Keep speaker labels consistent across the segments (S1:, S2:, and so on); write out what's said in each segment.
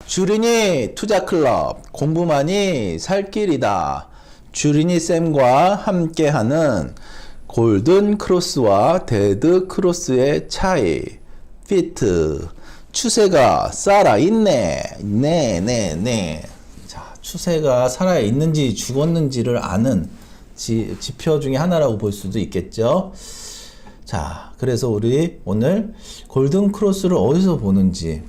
S1: 주린이 투자클럽 공부만이 살 길이다. 주린이 쌤과 함께하는 골든 크로스와 데드 크로스의 차이. 피트. 추세가 살아있네. 네. 자, 추세가 살아있는지 죽었는지를 아는 지표 중에 하나라고 볼 수도 있겠죠. 자, 그래서 우리 오늘 골든 크로스를 어디서 보는지,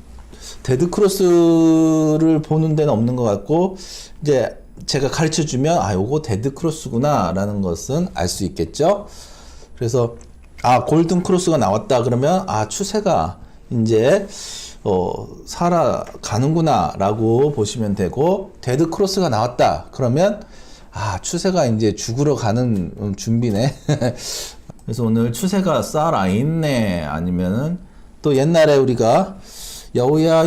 S1: 데드 크로스를 보는 데는 없는 것 같고, 이제 제가 가르쳐 주면 요거 데드 크로스구나 라는 것은 알 수 있겠죠. 그래서 골든 크로스가 나왔다 그러면 추세가 이제 살아가는구나 라고 보시면 되고, 데드 크로스가 나왔다 그러면 추세가 이제 죽으러 가는 준비네. 그래서 오늘 추세가 살아있네, 아니면은 또 옛날에 우리가 여우야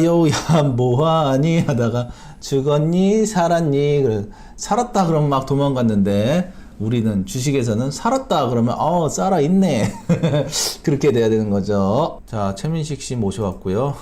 S1: 뭐하니 하다가 죽었니 살았니, 살았다 그러면 막 도망갔는데, 우리는 주식에서는 살았다 그러면 살아있네. 그렇게 돼야 되는 거죠. 자, 최민식 씨 모셔왔고요.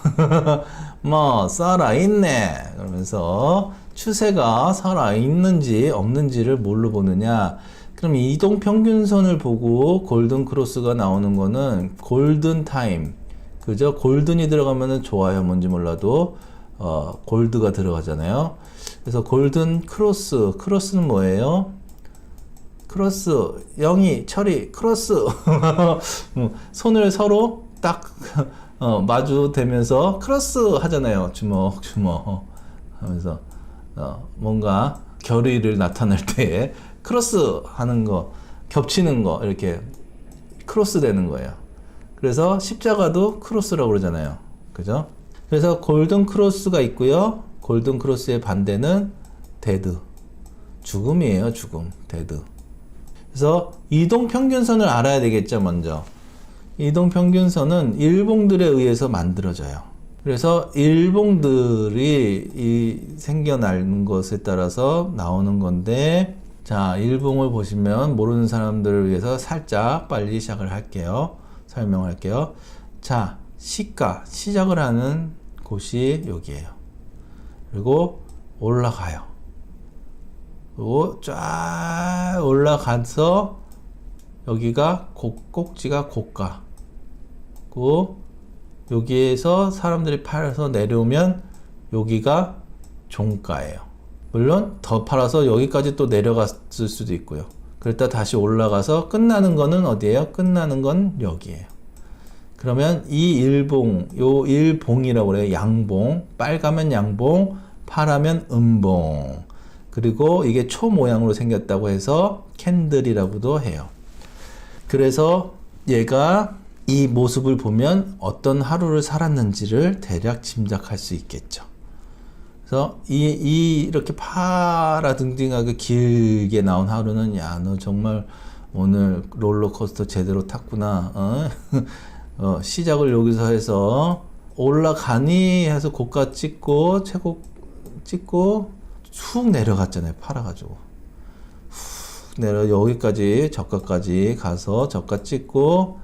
S1: 뭐 살아있네 그러면서 추세가 살아있는지 없는지를 뭘로 보느냐. 그럼 이동평균선을 보고 골든 크로스가 나오는 거는 골든 타임, 그죠? 골든이 들어가면은 좋아요, 뭔지 몰라도 골드가 들어가잖아요. 그래서 골든 크로스는 뭐예요? 크로스, 영희, 철이, 크로스. 손을 서로 딱 마주 대면서 크로스 하잖아요. 주먹 하면서 뭔가 결의를 나타낼 때 크로스 하는 거, 겹치는 거, 이렇게 크로스 되는 거예요. 그래서 십자가도 크로스라고 그러잖아요. 그죠? 그래서 골든 크로스가 있고요. 골든 크로스의 반대는 데드. 죽음이에요, 죽음. 데드. 그래서 이동평균선을 알아야 되겠죠, 먼저. 이동평균선은 일봉들에 의해서 만들어져요. 그래서 일봉들이 생겨나는 것에 따라서 나오는 건데, 자, 일봉을 보시면 모르는 사람들을 위해서 살짝 빨리 시작을 할게요. 설명을 할게요. 자, 시가, 시작을 하는 곳이 여기에요. 그리고 올라가요. 그리고 쫙 올라가서 여기가 꼭지가 고가. 그리고 여기에서 사람들이 팔아서 내려오면 여기가 종가예요. 물론 더 팔아서 여기까지 또 내려갔을 수도 있고요. 그랬다 다시 올라가서 끝나는 거는 어디예요? 끝나는 건 여기예요. 그러면 이 일봉, 요 일봉이라고 그래요. 양봉. 빨가면 양봉, 파라면 음봉. 그리고 이게 초 모양으로 생겼다고 해서 캔들이라고도 해요. 그래서 얘가 이 모습을 보면 어떤 하루를 살았는지를 대략 짐작할 수 있겠죠. 그래서 이렇게 파라등등하게 길게 나온 하루는, 야, 너 정말 오늘 롤러코스터 제대로 탔구나. 시작을 여기서 해서 올라가니 해서 고가 찍고 최고 찍고 훅 내려갔잖아요. 팔아가지고 훅 내려 여기까지 저가까지 가서 저가 찍고,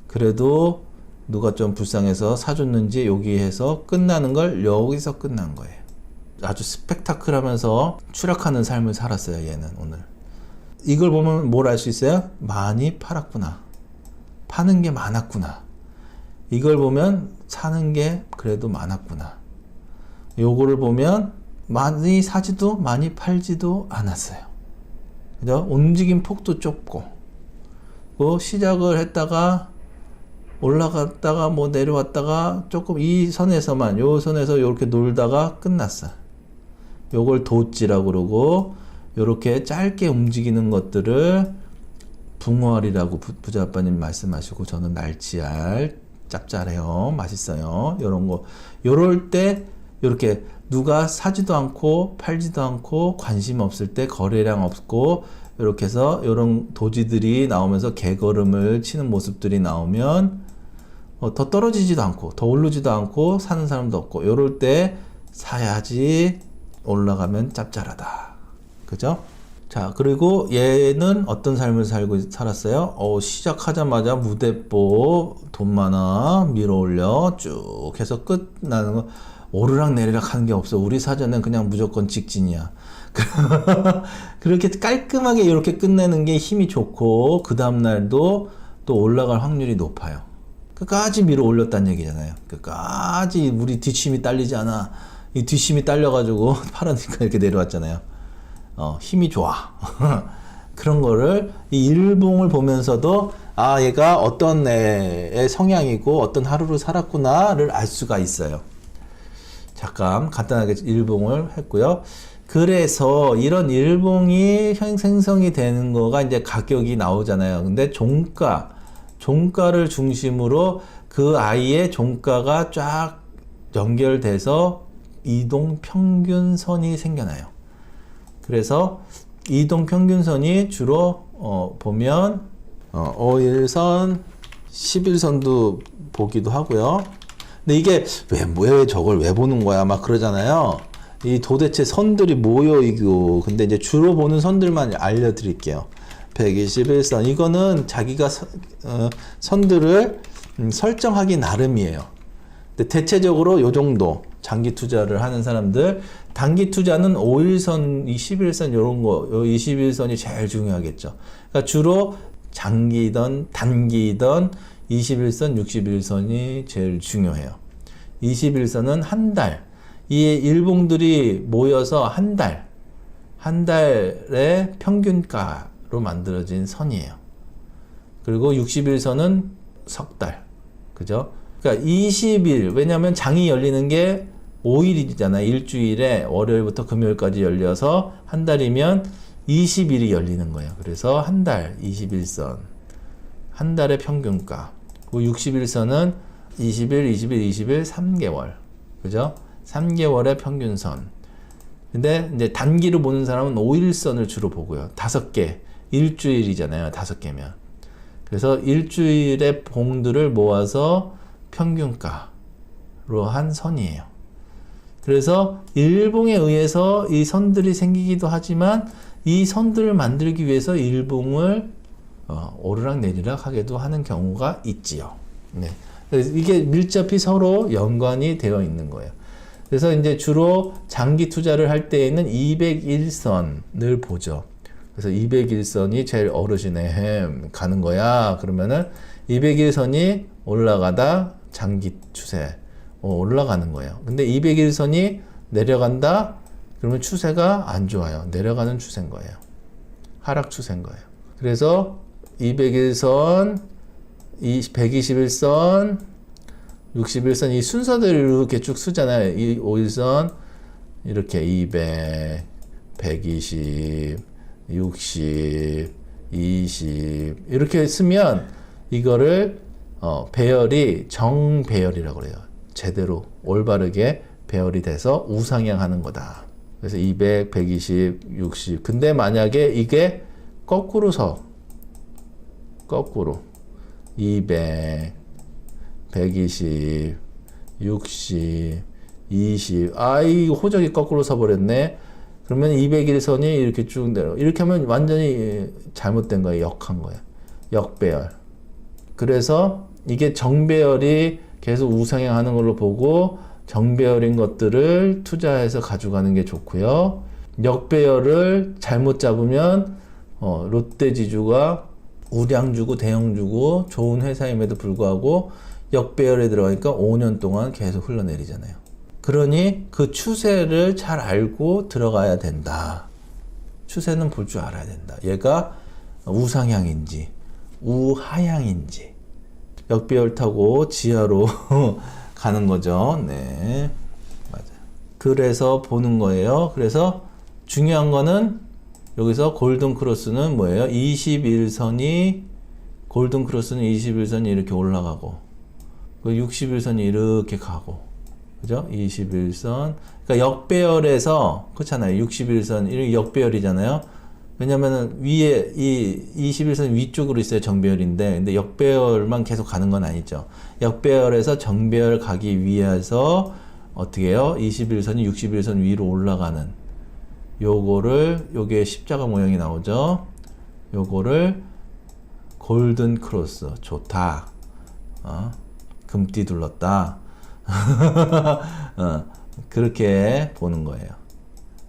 S1: 그래도 누가 좀 불쌍해서 사줬는지 여기에서 끝나는 걸 여기서 끝난 거예요. 아주 스펙타클하면서 추락하는 삶을 살았어요. 얘는 오늘 이걸 보면 뭘 알 수 있어요? 많이 팔았구나, 파는 게 많았구나. 이걸 보면 사는 게 그래도 많았구나. 요거를 보면 많이 사지도 많이 팔지도 않았어요. 그죠? 움직임 폭도 좁고, 시작을 했다가 올라갔다가 뭐 내려왔다가 조금 이 선에서만, 요 선에서 이렇게 놀다가 끝났어. 요걸 도지라고 그러고, 요렇게 짧게 움직이는 것들을 붕어알이라고 부자 아빠님 말씀하시고, 저는 날치알, 짭짤해요, 맛있어요, 요런 거. 요럴 때 요렇게 누가 사지도 않고 팔지도 않고 관심 없을 때, 거래량 없고, 이렇게 해서 이런 도지들이 나오면서 개걸음을 치는 모습들이 나오면 더 떨어지지도 않고 더 오르지도 않고 사는 사람도 없고, 이럴 때 사야지. 올라가면 짭짤하다. 그죠? 자, 그리고 얘는 어떤 삶을 살았어요? 시작하자마자 무대뽀, 돈 많아, 밀어 올려 쭉 해서 끝나는 거. 오르락 내리락 하는 게 없어. 우리 사전엔 그냥 무조건 직진이야. 그렇게 깔끔하게 이렇게 끝내는 게 힘이 좋고, 그 다음날도 또 올라갈 확률이 높아요. 끝까지 밀어 올렸다는 얘기잖아요. 끝까지 우리 뒷심이 딸리지 않아. 이 뒷심이 딸려가지고 팔으니까 이렇게 내려왔잖아요. 힘이 좋아. 그런 거를 이 일봉을 보면서도 아, 얘가 어떤 애의 성향이고 어떤 하루를 살았구나를 알 수가 있어요. 잠깐 간단하게 일봉을 했고요. 그래서 이런 일봉이 생성이 되는 거가 이제 가격이 나오잖아요. 근데 종가를 중심으로 그 아이의 종가가 쫙 연결돼서 이동 평균선이 생겨나요. 그래서 이동 평균선이 주로 보면 5일선, 11선도 보기도 하고요. 근데 이게 왜 저걸 왜 보는 거야? 막 그러잖아요. 이 도대체 선들이 뭐요, 이거. 근데 이제 주로 보는 선들만 알려드릴게요. 121선. 이거는 자기가 선들을 설정하기 나름이에요. 근데 대체적으로 요 정도 장기 투자를 하는 사람들, 단기 투자는 5일선, 21선 요런 거, 요 21선이 제일 중요하겠죠. 그러니까 주로 장기든 단기든 21선, 61선이 제일 중요해요. 21선은 한 달. 이 일봉들이 모여서 한 달의 평균가로 만들어진 선이에요. 그리고 61선은 석 달. 그죠? 그러니까 20일, 왜냐면 장이 열리는 게 5일이잖아요. 일주일에 월요일부터 금요일까지 열려서 한 달이면 20일이 열리는 거예요. 그래서 한 달, 21선. 한 달의 평균가. 그리고 61선은 20일, 20일, 20일, 3개월. 그죠? 3개월의 평균선. 근데 이제 단기로 보는 사람은 5일선을 주로 보고요. 5개. 일주일이잖아요. 5개면. 그래서 일주일의 봉들을 모아서 평균가로 한 선이에요. 그래서 일봉에 의해서 이 선들이 생기기도 하지만 이 선들을 만들기 위해서 일봉을 오르락 내리락 하게도 하는 경우가 있지요. 네. 그래서 이게 밀접히 서로 연관이 되어 있는 거예요. 그래서 이제 주로 장기 투자를 할 때에는 201선을 보죠. 그래서 201선이 제일 어르신에 가는 거야. 그러면은 201선이 올라가다 장기 추세 올라가는 거예요. 근데 201선이 내려간다? 그러면 추세가 안 좋아요. 내려가는 추세인 거예요. 하락 추세인 거예요. 그래서 201선, 121선, 61선 이 순서대로 이렇게 쭉 쓰잖아요. 이 5일선 이렇게 200, 120, 60, 20 이렇게 쓰면 이거를 배열이 정배열이라고 그래요. 제대로 올바르게 배열이 돼서 우상향하는 거다. 그래서 200, 120, 60. 근데 만약에 이게 거꾸로 200, 120, 60, 20. 이 호적이 거꾸로 서버렸네. 그러면 201선이 이렇게 쭉 내려. 이렇게 하면 완전히 잘못된 거예요. 역한 거예요. 역배열. 그래서 이게 정배열이 계속 우상향하는 걸로 보고 정배열인 것들을 투자해서 가져가는 게 좋고요. 역배열을 잘못 잡으면 롯데지주가 우량주고 대형주고 좋은 회사임에도 불구하고 역배열에 들어가니까 5년 동안 계속 흘러내리잖아요. 그러니 그 추세를 잘 알고 들어가야 된다. 추세는 볼 줄 알아야 된다. 얘가 우상향인지 우하향인지. 역배열 타고 지하로 가는 거죠. 네, 맞아요. 그래서 보는 거예요. 그래서 중요한 거는 여기서 골든 크로스는 뭐예요? 21선이 골든 크로스는 21선이 이렇게 올라가고 그 61선이 이렇게 가고 그죠? 21선. 그러니까 역배열에서 그렇잖아요. 61선 이렇게 역배열이잖아요. 왜냐면은 위에 이 21선 위쪽으로 있어야 정배열인데 근데 역배열만 계속 가는 건 아니죠. 역배열에서 정배열 가기 위해서 어떻게 해요? 21선이 61선 위로 올라가는 요게 십자가 모양이 나오죠. 요거를 골든 크로스. 좋다. 금띠 둘렀다. 그렇게 보는 거예요.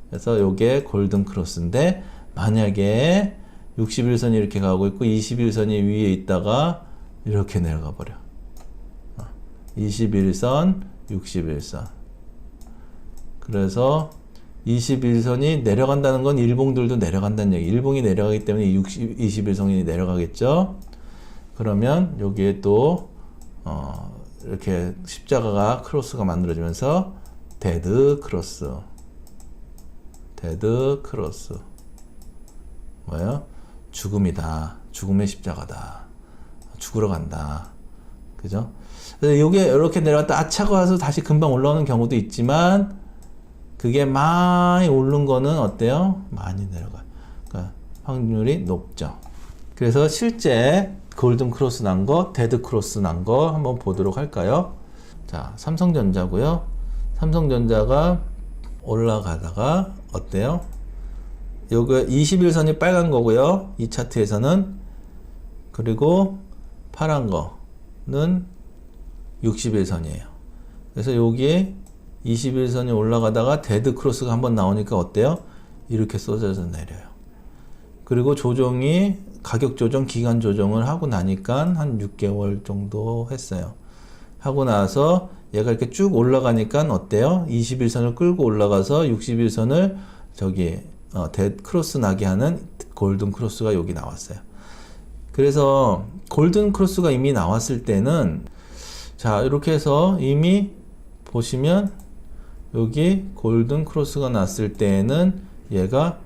S1: 그래서 요게 골든 크로스인데 만약에 61선이 이렇게 가고 있고 21선이 위에 있다가 이렇게 내려가 버려. 21선, 61선. 그래서 21선이 내려간다는 건 일봉들도 내려간다는 얘기. 일봉이 내려가기 때문에 21선이 내려가겠죠. 그러면 여기에 또 이렇게 십자가가 크로스가 만들어지면서 데드 크로스. 데드 크로스. 뭐예요? 죽음이다. 죽음의 십자가다. 죽으러 간다. 그죠? 그래서 요게 이렇게 내려갔다 아차가 와서 다시 금방 올라오는 경우도 있지만 그게 많이 오른 거는 어때요? 많이 내려가요. 그러니까 확률이 높죠. 그래서 실제 골든 크로스 난 거, 데드 크로스 난 거 한번 보도록 할까요? 자, 삼성전자고요. 삼성전자가 올라가다가 어때요? 요거 21선이 빨간 거고요. 이 차트에서는. 그리고 파란 거는 61선이에요. 그래서 여기에 21선이 올라가다가 데드 크로스가 한번 나오니까 어때요? 이렇게 쏟아져 내려요. 그리고 조정이 가격 조정, 기간 조정을 하고 나니까 한 6개월 정도 했어요. 하고 나서 얘가 이렇게 쭉 올라가니까 어때요? 21선을 끌고 올라가서 61선을 저기 데드 크로스 나게 하는 골든 크로스가 여기 나왔어요. 그래서 골든 크로스가 이미 나왔을 때는 자 이렇게 해서 이미 보시면 여기 골든 크로스가 났을 때에는 얘가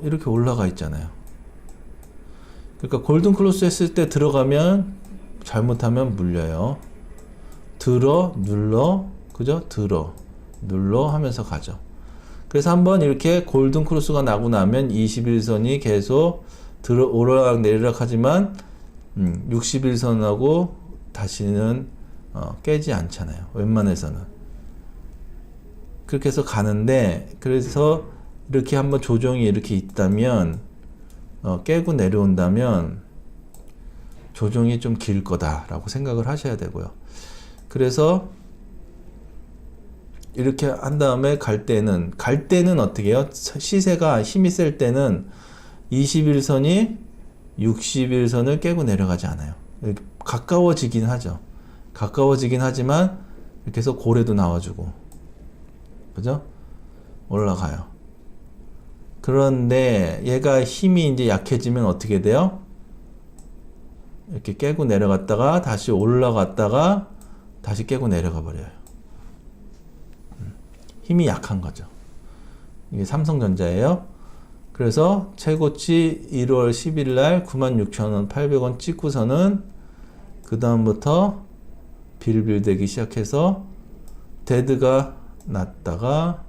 S1: 이렇게 올라가 있잖아요. 그러니까 골든 크로스 했을 때 들어가면 잘못하면 물려요. 들어 눌러 그죠? 들어 눌러 하면서 가죠. 그래서 한번 이렇게 골든 크로스가 나고 나면 21선이 계속 오르락 내리락 하지만 61선하고 다시는 깨지 않잖아요. 웬만해서는. 그렇게 해서 가는데 그래서 이렇게 한번 조정이 이렇게 있다면 깨고 내려온다면 조정이 좀 길 거다라고 생각을 하셔야 되고요. 그래서 이렇게 한 다음에 갈 때는 어떻게 해요? 시세가 힘이 셀 때는 21선이 61선을 깨고 내려가지 않아요. 가까워지긴 하죠. 가까워지긴 하지만 이렇게 해서 고래도 나와주고 그죠? 올라가요. 그런데 얘가 힘이 이제 약해지면 어떻게 돼요? 이렇게 깨고 내려갔다가 다시 올라갔다가 다시 깨고 내려가 버려요. 힘이 약한 거죠. 이게 삼성전자예요. 그래서 최고치 1월 10일 날 96,800원 찍고서는 그 다음부터 빌빌대기 시작해서 데드가 났다가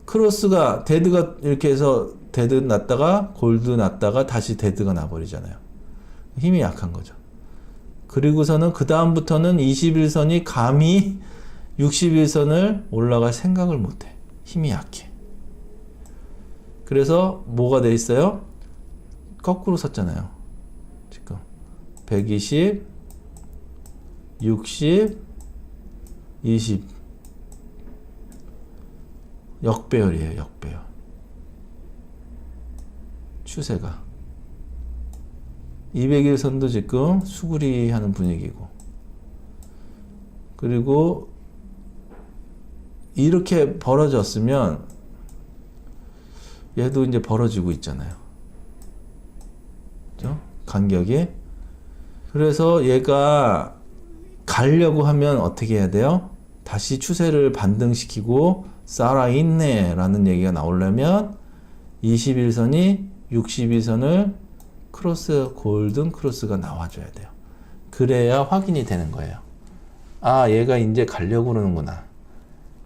S1: 크로스가 데드가 이렇게 해서 데드 났다가 골드 났다가 다시 데드가 나버리잖아요. 힘이 약한 거죠. 그리고서는 그 다음부터는 21선이 감히 61선을 올라갈 생각을 못해. 힘이 약해. 그래서 뭐가 돼 있어요? 거꾸로 섰잖아요. 지금 120, 60, 20 역배열이에요. 역배열. 추세가 200일선도 지금 수그리 하는 분위기고 그리고 이렇게 벌어졌으면 얘도 이제 벌어지고 있잖아요. 그죠? 간격이. 그래서 얘가 가려고 하면 어떻게 해야 돼요? 다시 추세를 반등시키고 살아있네 라는 얘기가 나오려면 21선이 61선을 크로스, 골든 크로스가 나와줘야 돼요. 그래야 확인이 되는 거예요. 아, 얘가 이제 가려고 그러는구나.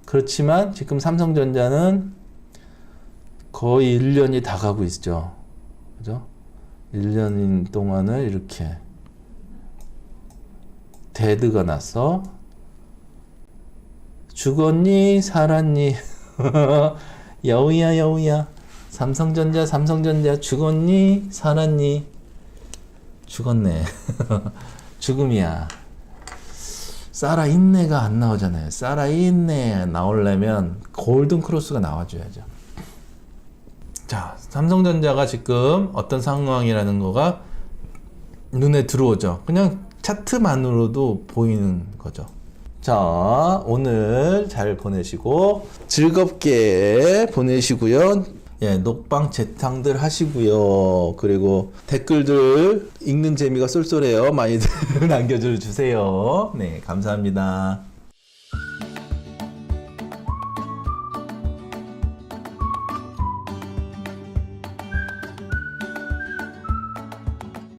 S1: 그렇지만 지금 삼성전자는 거의 1년이 다 가고 있죠. 그죠? 1년 동안을 이렇게 데드가 나서 죽었니? 살았니? 여우야 여우야 삼성전자 죽었니? 살았니? 죽었네. 죽음이야. 살아있네가 안 나오잖아요. 살아있네 나오려면 골든 크로스가 나와줘야죠. 자, 삼성전자가 지금 어떤 상황이라는 거가 눈에 들어오죠. 그냥 차트만으로도 보이는 거죠. 자, 오늘 잘 보내시고 즐겁게 보내시고요. 예, 녹방 재탕들 하시고요. 그리고 댓글들 읽는 재미가 쏠쏠해요. 많이들 남겨주세요. 네, 감사합니다.